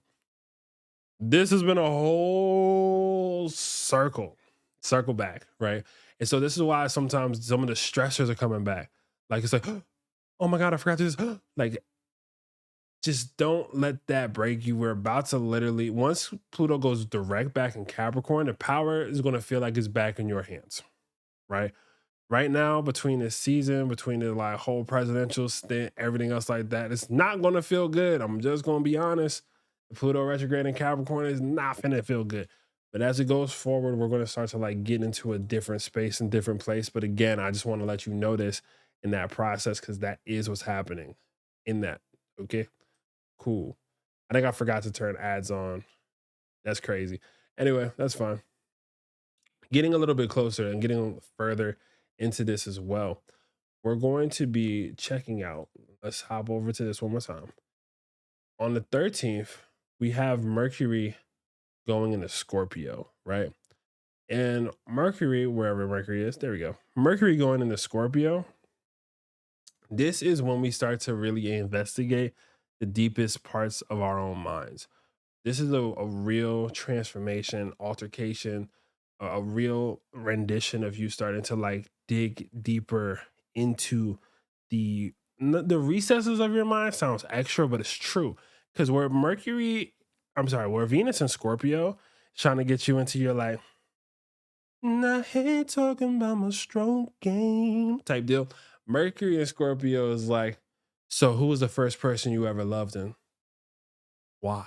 This has been a whole circle back, right? And so this is why sometimes some of the stressors are coming back. Like it's like, oh my God, I forgot this. Like, just don't let that break you. We're about to literally, once Pluto goes direct back in Capricorn, the power is going to feel like it's back in your hands, right? Right now, between this season, between the like whole presidential stint, everything else like that, it's not going to feel good. I'm just going to be honest. The Pluto retrograde in Capricorn is not going to feel good. But as it goes forward, we're going to start to like get into a different space and different place. But again, I just want to let you know this in that process, because that is what's happening in that. Okay, cool. I think I forgot to turn ads on. That's crazy. Anyway, that's fine. Getting a little bit closer and getting further into this as well, we're going to be checking out. Let's hop over to this one more time. On the 13th, we have Mercury going into Scorpio, right? And Mercury, wherever Mercury is, there we go. Mercury going into Scorpio. This is when we start to really investigate the deepest parts of our own minds. This is a real transformation, altercation, a real rendition of you starting to like dig deeper into the recesses of your mind. Sounds extra, but it's true. Because where Venus and Scorpio is trying to get you into your like, I hate talking about my stroke game type deal. Mercury and Scorpio is like, so who was the first person you ever loved and why?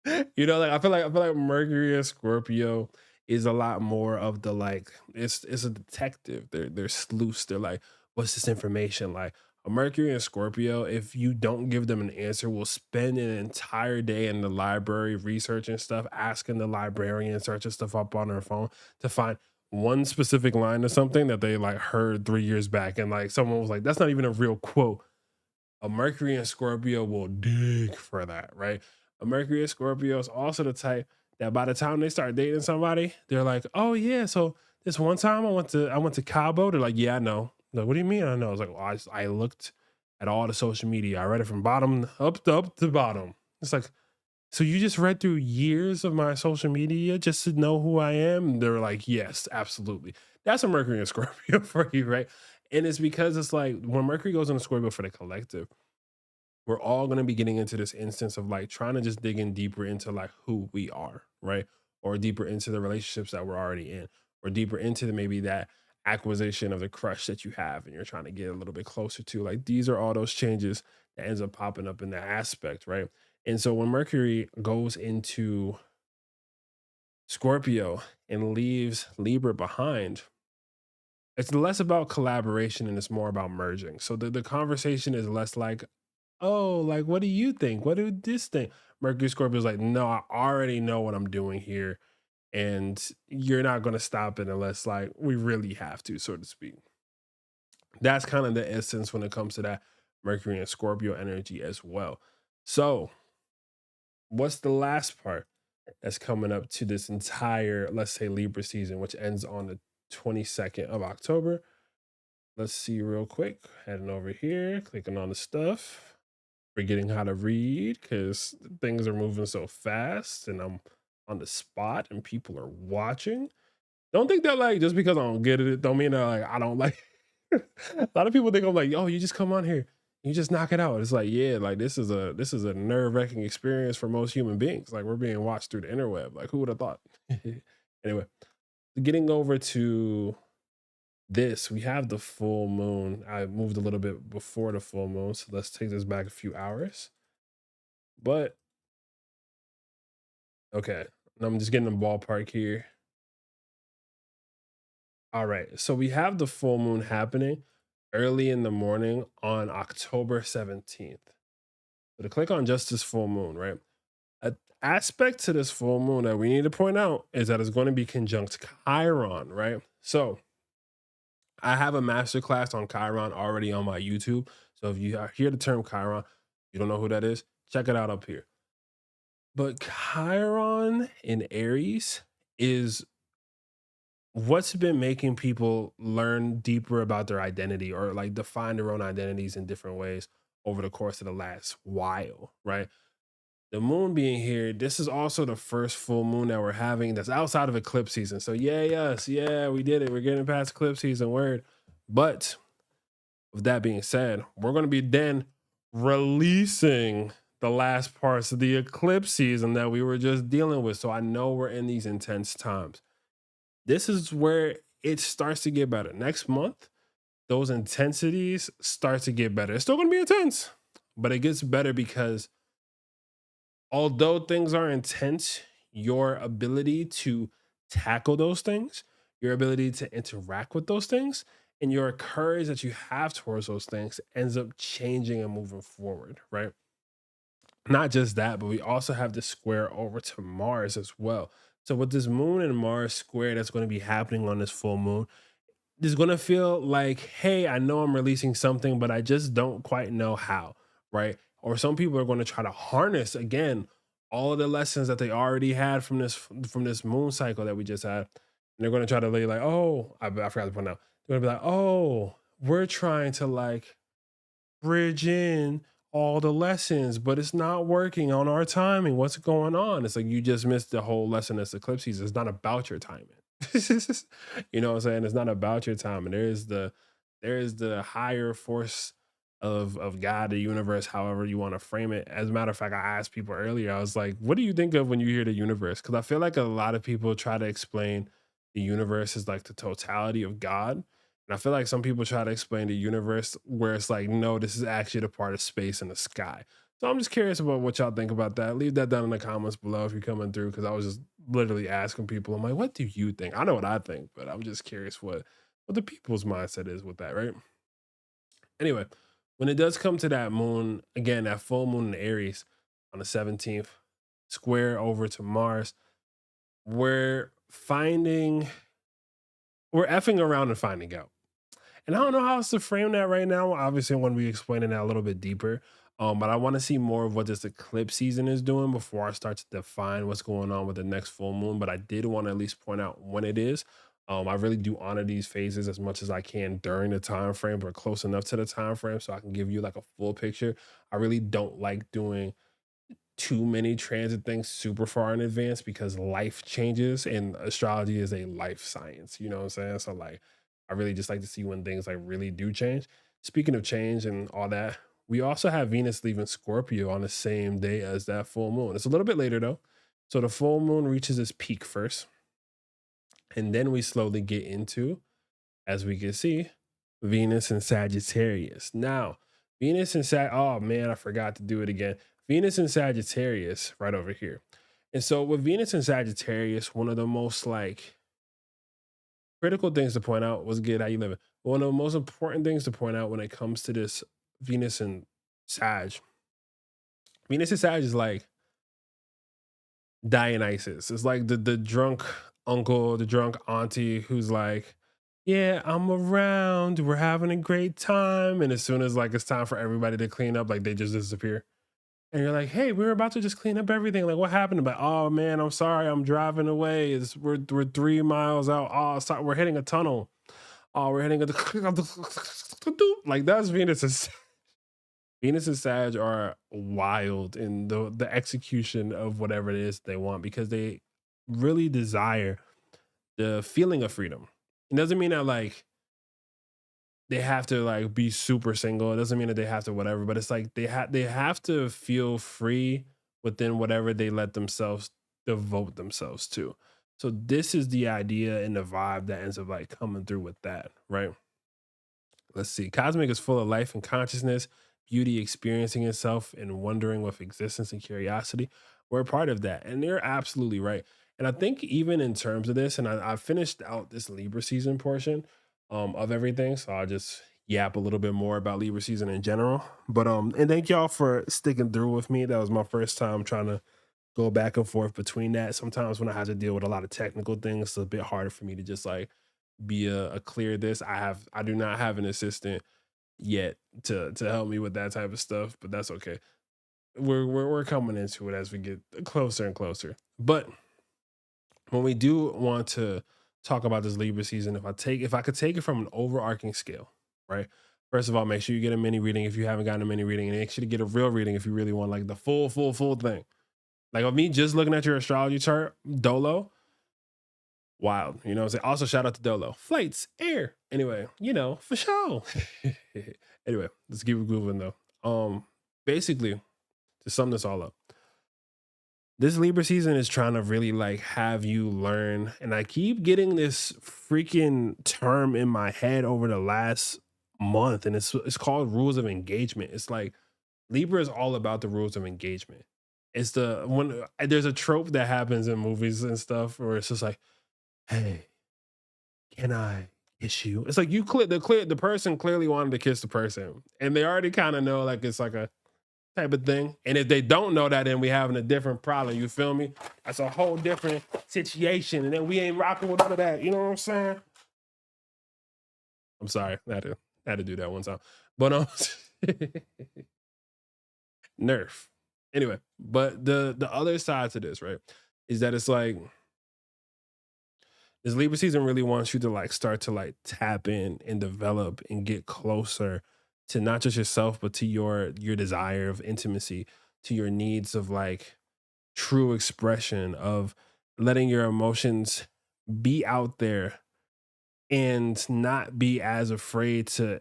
Like I feel like Mercury and Scorpio is a lot more of the like, it's a detective. They're sleuths. They're like, what's this information? Like a Mercury and Scorpio, if you don't give them an answer, will spend an entire day in the library researching stuff, asking the librarian, searching stuff up on their phone to find one specific line or something that they like heard 3 years back. And like someone was like, that's not even a real quote. A Mercury and Scorpio will dig for that, right? A Mercury and Scorpio is also the type that by the time they start dating somebody, they're like, "Oh yeah, so this one time I went to Cabo." They're like, "Yeah, I know." Like, what do you mean? I know. I was like, well, I looked at all the social media. I read it from bottom up to bottom. It's like, so you just read through years of my social media just to know who I am? And they're like, yes, absolutely. That's a Mercury and Scorpio for you, right? And it's because it's like when Mercury goes into Scorpio for the collective, we're all going to be getting into this instance of like trying to just dig in deeper into like who we are, right? Or deeper into the relationships that we're already in, or deeper into maybe that acquisition of the crush that you have and you're trying to get a little bit closer to. Like these are all those changes that ends up popping up in that aspect, right? And so when Mercury goes into Scorpio and leaves Libra behind, it's less about collaboration and it's more about merging. So the conversation is less like, oh, like, what do you think? What do this thing? Mercury Scorpio is like, no, I already know what I'm doing here. And you're not going to stop it unless, like, we really have to, so to speak. That's kind of the essence when it comes to that Mercury and Scorpio energy as well. So, what's the last part that's coming up to this entire, let's say, Libra season, which ends on the 22nd of October? Let's see real quick. Heading over here, clicking on the stuff, forgetting how to read because things are moving so fast and I'm on the spot and people are watching. Don't think that like just because I don't get it, don't mean that like I don't like a lot of people think I'm like, oh, you just come on here, you just knock it out. It's like, yeah, like this is a nerve-wracking experience for most human beings. Like we're being watched through the interweb. Like who would have thought? Anyway, getting over to this, we have the full moon. I moved a little bit before the full moon, so let's take this back a few hours. But okay, and I'm just getting the ballpark here. All right. So we have the full moon happening early in the morning on October 17th. So to click on just this full moon, right? An aspect to this full moon that we need to point out is that it's going to be conjunct Chiron, right? So I have a masterclass on Chiron already on my YouTube. So if you hear the term Chiron, you don't know who that is, check it out up here. But Chiron in Aries is what's been making people learn deeper about their identity or like define their own identities in different ways over the course of the last while, right? The moon being here, this is also the first full moon that we're having that's outside of eclipse season. So, yay, us. Yeah, we did it. We're getting past eclipse season, word. But with that being said, we're going to be then releasing the last parts of the eclipse season that we were just dealing with. So, I know we're in these intense times. This is where it starts to get better. Next month, those intensities start to get better. It's still going to be intense, but it gets better because although things are intense, your ability to tackle those things, your ability to interact with those things, and your courage that you have towards those things ends up changing and moving forward, right? Not just that, but we also have the square over to Mars as well. So with this moon and Mars square that's going to be happening on this full moon, is going to feel like, hey, I know I'm releasing something, but I just don't quite know how, right? Or some people are going to try to harness again all of the lessons that they already had from this moon cycle that we just had, and they're going to try to lay like, oh, I forgot to point out. They're going to be like, oh, we're trying to like bridge in all the lessons, but it's not working on our timing. What's going on? It's like you just missed the whole lesson this eclipse season. It's not about your timing. You know what I'm saying? It's not about your timing. There is the higher force of God, the universe, however you want to frame it. As a matter of fact, I asked people earlier, I was like, what do you think of when you hear the universe? Because I feel like a lot of people try to explain the universe as like the totality of God. And I feel like some people try to explain the universe where it's like, no, this is actually the part of space and the sky. So I'm just curious about what y'all think about that. Leave that down in the comments below if you're coming through, because I was just literally asking people. I'm like, what do you think? I know what I think, but I'm just curious what the people's mindset is with that, right? Anyway, when it does come to that moon, again, that full moon in Aries on the 17th, square over to Mars, we're finding, we're effing around and finding out. And I don't know how else to frame that right now. Obviously, I'm going to be explaining that a little bit deeper. But I want to see more of what this eclipse season is doing before I start to define what's going on with the next full moon. But I did want to at least point out when it is. I really do honor these phases as much as I can during the time frame, or close enough to the time frame so I can give you like a full picture. I really don't like doing too many transit things super far in advance because life changes and astrology is a life science, you know what I'm saying? So like I really just like to see when things like really do change. Speaking of change and all that, we also have Venus leaving Scorpio on the same day as that full moon. It's a little bit later though. So the full moon reaches its peak first, and then we slowly get into, as we can see, Venus and Sagittarius. Now, Venus and oh man, I forgot to do it again. Venus and Sagittarius right over here. And so with Venus and Sagittarius, one of the most like critical things to point out was good how you living. One of the most important things to point out when it comes to this Venus and Sag. Venus and Sag is like Dionysus. It's like the drunk uncle, the drunk auntie who's like, yeah, I'm around. We're having a great time. And as soon as like it's time for everybody to clean up, like they just disappear. And you're like, hey, we were about to just clean up everything. Like, what happened? But oh man, I'm sorry, I'm driving away. We're 3 miles out. Oh, sorry, we're hitting a tunnel. Oh, we're hitting a like that's Venus and Venus and Sag are wild in the execution of whatever it is they want because they really desire the feeling of freedom. It doesn't mean that like they have to like be super single. It doesn't mean that they have to whatever, but it's like they have to feel free within whatever they let themselves devote themselves to. So this is the idea and the vibe that ends up like coming through with that, right? Let's see. Cosmic is full of life and consciousness, beauty, experiencing itself, and wondering with existence and curiosity. We're a part of that. And they're absolutely right. And I think even in terms of this, and I finished out this Libra season portion of everything. So I'll just yap a little bit more about Libra season in general. But and thank y'all for sticking through with me. That was my first time trying to go back and forth between that. Sometimes when I have to deal with a lot of technical things, it's a bit harder for me to just like be a clear this. I do not have an assistant yet to help me with that type of stuff, but that's okay. We're coming into it as we get closer and closer. But when we do want to talk about this Libra season, if I could take it from an overarching scale, right? First of all, make sure you get a mini reading if you haven't gotten a mini reading, and make sure to get a real reading if you really want like the full thing. Like of me just looking at your astrology chart, Dolo, wild. You know what I'm saying? Also, shout out to Dolo. Flights, air. Anyway, for sure. Anyway, let's keep it moving though. Basically, to sum this all up, this Libra season is trying to really like have you learn. And I keep getting this freaking term in my head over the last month, and it's called rules of engagement. It's like Libra is all about the rules of engagement. It's the when there's a trope that happens in movies and stuff where it's just like, hey, can I kiss you? It's like the person clearly wanted to kiss the person, and they already kind of know like it's like a type of thing. And if they don't know that, then we having a different problem. You feel me? That's a whole different situation, and then we ain't rocking with none of that. You know what I'm saying? I'm sorry, I had to do that one time, but nerf. Anyway, but the other side to this, right, is that it's like this Libra season really wants you to like start to like tap in and develop and get closer to not just yourself, but to your desire of intimacy, to your needs of like true expression of letting your emotions be out there and not be as afraid to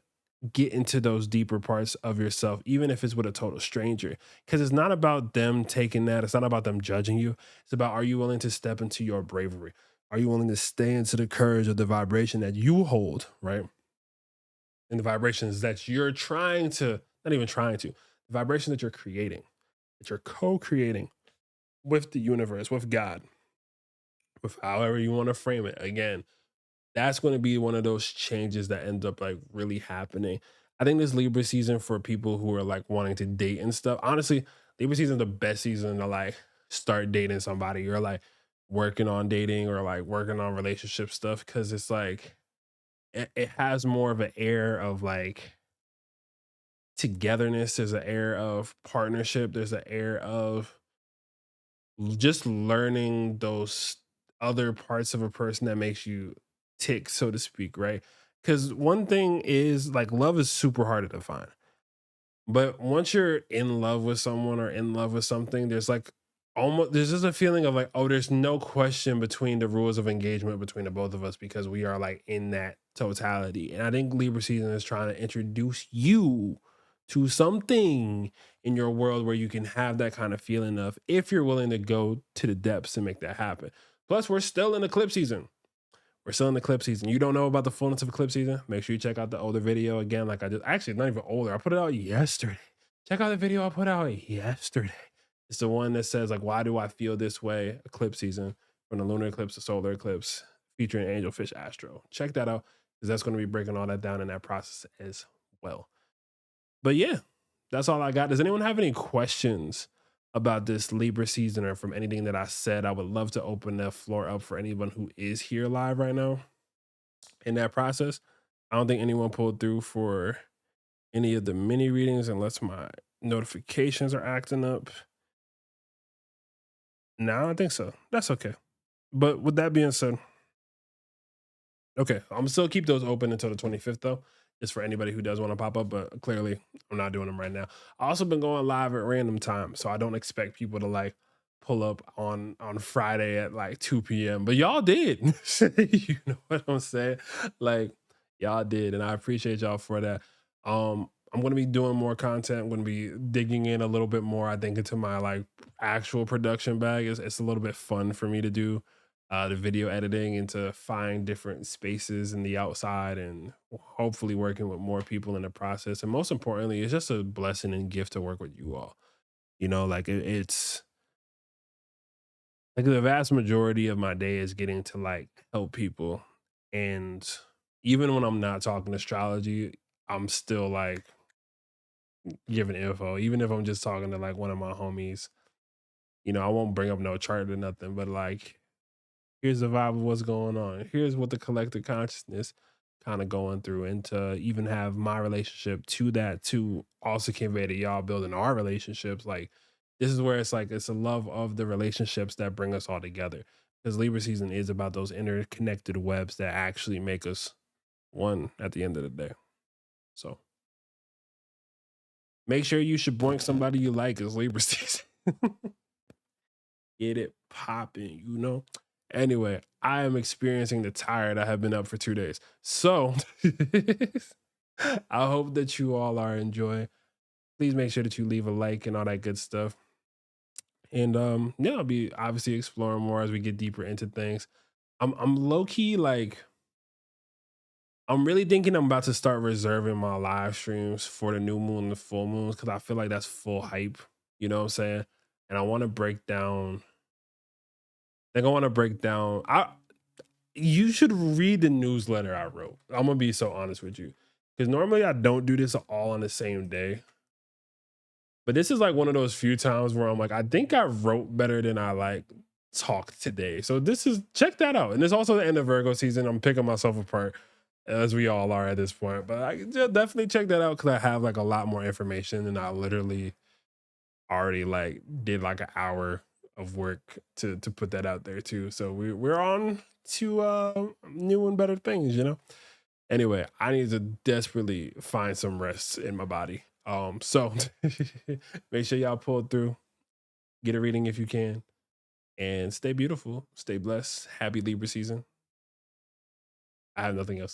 get into those deeper parts of yourself, even if it's with a total stranger. Because it's not about them taking that, it's not about them judging you. It's about, are you willing to step into your bravery? Are you willing to stay into the courage of the vibration that you hold, right? And the vibrations that you're trying to, not even trying to, the vibration that you're creating, that you're co creating with the universe, with God, with however you want to frame it. Again, that's going to be one of those changes that end up like really happening. I think this Libra season for people who are like wanting to date and stuff. Honestly, Libra season is the best season to like start dating somebody or like working on dating or like working on relationship stuff because it's like it has more of an air of like togetherness. There's an air of partnership. There's an air of just learning those other parts of a person that makes you tick, so to speak, right? Because one thing is like love is super hard to define. But once you're in love with someone or in love with something, there's like almost there's just a feeling of like, oh, there's no question between the rules of engagement between the both of us because we are like in that totality. And I think Libra season is trying to introduce you to something in your world where you can have that kind of feeling of if you're willing to go to the depths and make that happen. Plus, we're still in eclipse season. We're still in the eclipse season. You don't know about the fullness of eclipse season? Make sure you check out the older video again. Like I just actually not even older. I put it out yesterday. Check out the video I put out yesterday. It's the one that says like, why do I feel this way? Eclipse season from the lunar eclipse to solar eclipse, featuring Angelfish Astro. Check that out because that's going to be breaking all that down in that process as well. But yeah, that's all I got. Does anyone have any questions about this Libra season or from anything that I said? I would love to open the floor up for anyone who is here live right now in that process. I don't think anyone pulled through for any of the mini readings unless my notifications are acting up. No, I don't think so. That's okay. But with that being said, okay, I'm still keep those open until the 25th though, just for anybody who does want to pop up, but clearly I'm not doing them right now. I also been going live at random times, so I don't expect people to like pull up on Friday at like 2 p.m. But y'all did. You know what I'm saying? Like y'all did, and I appreciate y'all for that. I'm gonna be doing more content. I'm gonna be digging in a little bit more, I think, into my like actual production bag. It's a little bit fun for me to do the video editing and to find different spaces in the outside and hopefully working with more people in the process. And most importantly, it's just a blessing and gift to work with you all. You know, like it's Like the vast majority of my day is getting to like help people. And even when I'm not talking astrology, I'm still like giving info. Even if I'm just talking to like one of my homies, I won't bring up no chart or nothing, but like, here's the vibe of what's going on. Here's what the collective consciousness kind of going through. And to even have my relationship to that to also convey to y'all building our relationships. Like this is where it's like it's a love of the relationships that bring us all together. Because Libra season is about those interconnected webs that actually make us one at the end of the day. So make sure you should boink somebody you like as Libra season. Get it popping. Anyway, I am experiencing the tired. I have been up for 2 days. So I hope that you all are enjoying. Please make sure that you leave a like and all that good stuff. And yeah, I'll be obviously exploring more as we get deeper into things. I'm low key like I'm really thinking I'm about to start reserving my live streams for the new moon and the full moons because I feel like that's full hype. You know what I'm saying? And I want to break down. I think I want to break down. You should read the newsletter I wrote. I'm gonna be so honest with you, because normally I don't do this all on the same day. But this is like one of those few times where I'm like, I think I wrote better than I like talked today. So check that out. And it's also the end of Virgo season. I'm picking myself apart as we all are at this point. But I definitely check that out because I have like a lot more information and I literally already like did like an hour of work to put that out there too. So we're on to new and better things. Anyway, I need to desperately find some rest in my body. So make sure y'all pull through, get a reading if you can, and stay beautiful, stay blessed. Happy Libra season. I have nothing else.